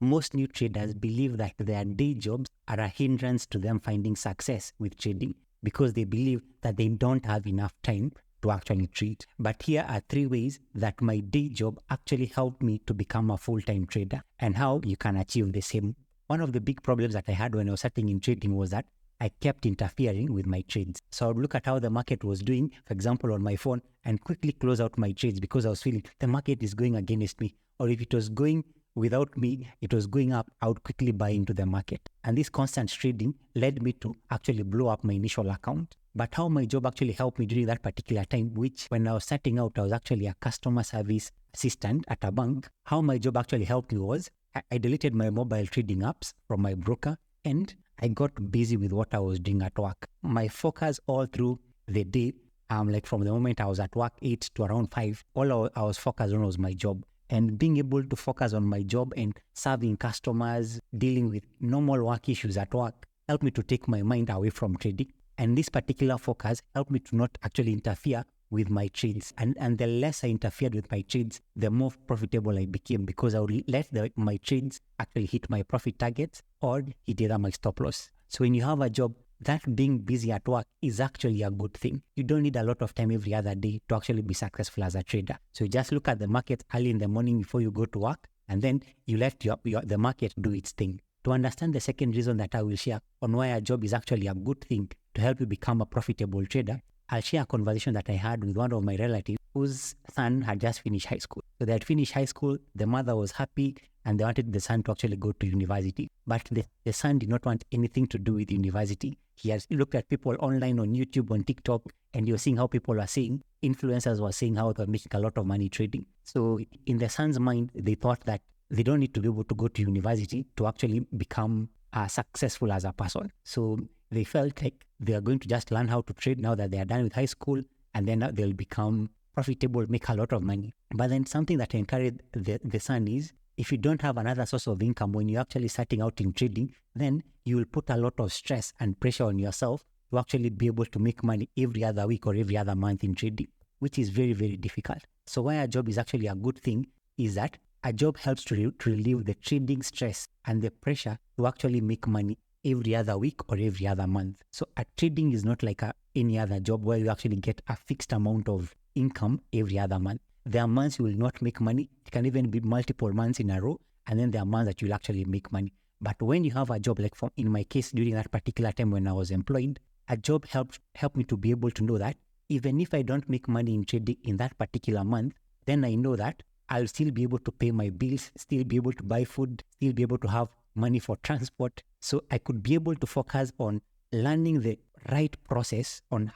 most new traders believe that their day jobs are a hindrance to them finding success with trading because they believe that they don't have enough time to actually trade. But here are 3 ways that my day job actually helped me to become a full-time trader and how you can achieve the same. One of the big problems that I had when I was starting in trading was that I kept interfering with my trades. So I would look at how the market was doing, for example, on my phone, and quickly close out my trades because I was feeling the market is going against me. Or if it was going without me, it was going up, I would quickly buy into the market. And this constant trading led me to actually blow up my initial account. But how my job actually helped me during that particular time, which when I was starting out, I was actually a customer service assistant at a bank. How my job actually helped me was I deleted my mobile trading apps from my broker and I got busy with what I was doing at work. My focus all through the day, like from the moment I was at work 8 to around 5, all I was focused on was my job. And being able to focus on my job and serving customers, dealing with normal work issues at work, helped me to take my mind away from trading. And this particular focus helped me to not actually interfere with my trades. And the less I interfered with my trades, the more profitable I became because I would let my trades actually hit my profit targets or hit either my stop loss. So when you have a job, that being busy at work is actually a good thing. You don't need a lot of time every other day to actually be successful as a trader. So you just look at the market early in the morning before you go to work, and then you let the market do its thing. To understand the second reason that I will share on why a job is actually a good thing to help you become a profitable trader, I'll share a conversation that I had with one of my relatives whose son had just finished high school. So they had finished high school, the mother was happy, and they wanted the son to actually go to university. But the son did not want anything to do with university. He has looked at people online on YouTube, on TikTok, and you're seeing how people are saying, influencers were saying how they're making a lot of money trading. So in the son's mind, they thought that they don't need to be able to go to university to actually become successful as a person. So they felt like they are going to just learn how to trade now that they are done with high school, and then they'll become profitable, make a lot of money. But then something that I encourage the son is, if you don't have another source of income when you're actually starting out in trading, then you will put a lot of stress and pressure on yourself to actually be able to make money every other week or every other month in trading, which is very, very difficult. So why a job is actually a good thing is that a job helps to relieve the trading stress and the pressure to actually make money every other week or every other month. So a trading is not like any other job where you actually get a fixed amount of income every other month. There are months you will not make money. It can even be multiple months in a row, and then there are months that you'll actually make money. But when you have a job, like in my case, during that particular time when I was employed, a job helped me to be able to know that even if I don't make money in trading in that particular month, then I know that I'll still be able to pay my bills, still be able to buy food, still be able to have money for transport. So I could be able to focus on learning the right process on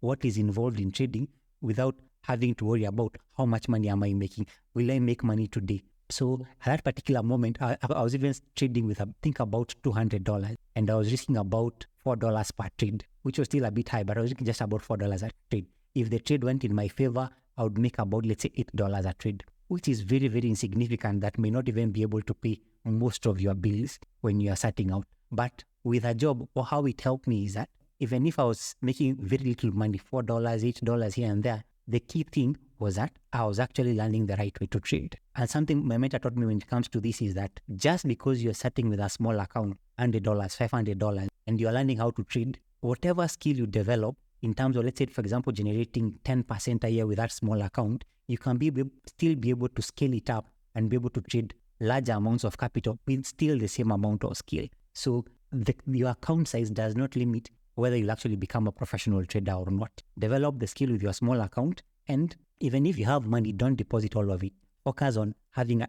what is involved in trading without having to worry about how much money am I making. Will I make money today? So at that particular moment, I was even trading with, I think, about $200, and I was risking about $4 per trade, which was still a bit high, but I was risking just about $4 a trade. If the trade went in my favor, I would make about, let's say, $8 a trade, which is very, very insignificant. That may not even be able to pay most of your bills when you are starting out. But with a job, or how it helped me is that even if I was making very little money, $4, $8 here and there, the key thing was that I was actually learning the right way to trade. And something my mentor taught me when it comes to this is that just because you're starting with a small account, $100, $500, and you're learning how to trade, whatever skill you develop in terms of, let's say, for example, generating 10% a year with that small account, you can still be able to scale it up and be able to trade larger amounts of capital with still the same amount of skill. So your account size does not limit whether you'll actually become a professional trader or not. Develop the skill with your small account, and even if you have money, don't deposit all of it. Focus on having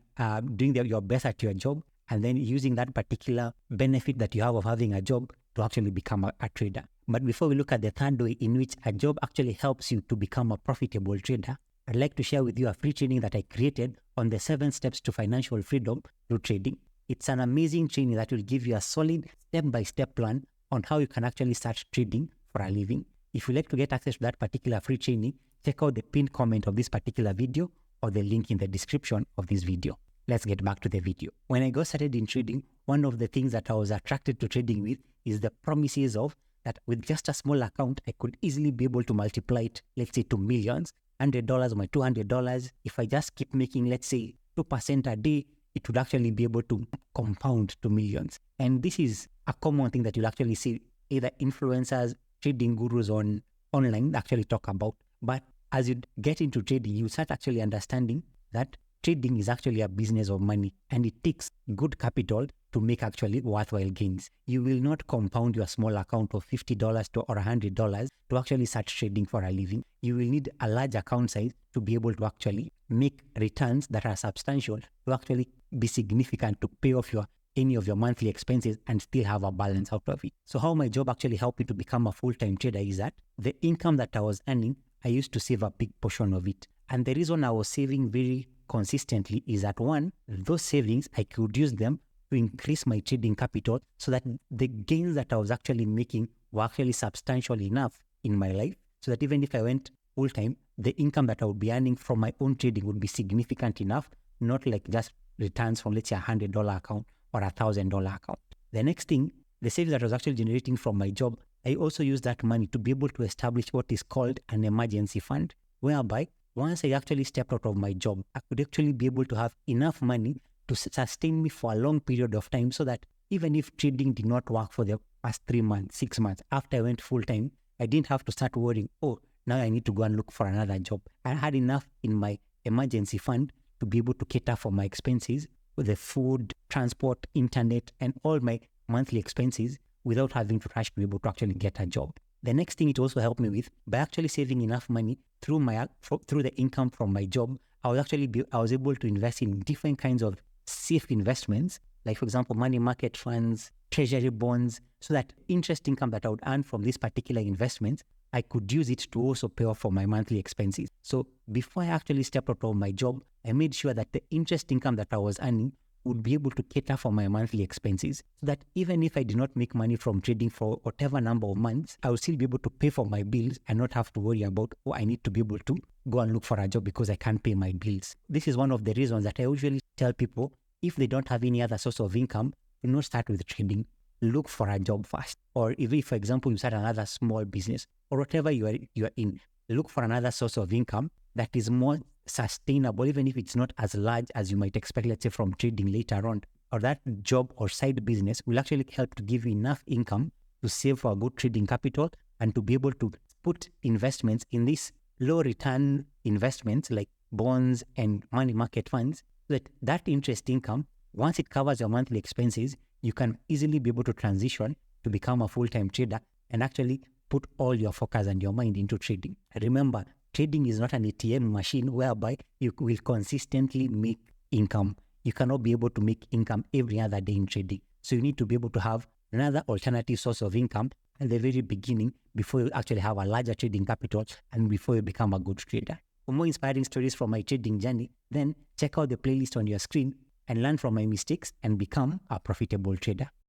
doing your best at your job, and then using that particular benefit that you have of having a job to actually become a trader. But before we look at the third way in which a job actually helps you to become a profitable trader, I'd like to share with you a free training that I created on the 7 steps to financial freedom through trading. It's an amazing training that will give you a solid step-by-step plan on how you can actually start trading for a living. If you'd like to get access to that particular free training, check out the pinned comment of this particular video or the link in the description of this video. Let's get back to the video. When I got started in trading, one of the things that I was attracted to trading with is the promises of that with just a small account, I could easily be able to multiply it, let's say, to millions. $100 or my $200. If I just keep making, let's say, 2% a day, it would actually be able to compound to millions. And this is a common thing that you'll actually see either influencers, trading gurus online actually talk about. But as you get into trading, you start actually understanding that trading is actually a business of money, and it takes good capital to make actually worthwhile gains. You will not compound your small account of $50 or $100 to actually start trading for a living. You will need a large account size to be able to actually make returns that are substantial, to actually be significant to pay off any of your monthly expenses and still have a balance out of it. So how my job actually helped me to become a full-time trader is that the income that I was earning, I used to save a big portion of it. And the reason I was saving very consistently is that, one, those savings, I could use them to increase my trading capital so that the gains that I was actually making were actually substantial enough in my life so that even if I went full-time, the income that I would be earning from my own trading would be significant enough, not like just returns from, let's say, $100 account or $1,000 account. The next thing, the savings that I was actually generating from my job, I also used that money to be able to establish what is called an emergency fund, whereby once I actually stepped out of my job, I could actually be able to have enough money to sustain me for a long period of time, so that even if trading did not work for the past 3 months, 6 months, after I went full-time, I didn't have to start worrying, oh, now I need to go and look for another job. I had enough in my emergency fund to be able to cater for my expenses, with the food, transport, internet, and all my monthly expenses without having to rush to be able to actually get a job. The next thing it also helped me with, by actually saving enough money through the income from my job, I was able to invest in different kinds of safe investments, like, for example, money market funds, treasury bonds, so that interest income that I would earn from these particular investments, I could use it to also pay off for my monthly expenses. So before I actually stepped out of my job, I made sure that the interest income that I was earning would be able to cater for my monthly expenses, so that even if I did not make money from trading for whatever number of months, I would still be able to pay for my bills and not have to worry about, oh, I need to be able to go and look for a job because I can't pay my bills. This is one of the reasons that I usually tell people, if they don't have any other source of income, do not start with trading. Look for a job first. Or if, for example, you start another small business or whatever you are in, look for another source of income that is more sustainable, even if it's not as large as you might expect, let's say, from trading later on. Or that job or side business will actually help to give you enough income to save for a good trading capital and to be able to put investments in these low return investments like bonds and money market funds, so that interest income, once it covers your monthly expenses, you can easily be able to transition to become a full-time trader and actually put all your focus and your mind into trading. Remember, trading is not an ATM machine whereby you will consistently make income. You cannot be able to make income every other day in trading. So you need to be able to have another alternative source of income at the very beginning before you actually have a larger trading capital and before you become a good trader. For more inspiring stories from my trading journey, then check out the playlist on your screen and learn from my mistakes and become a profitable trader.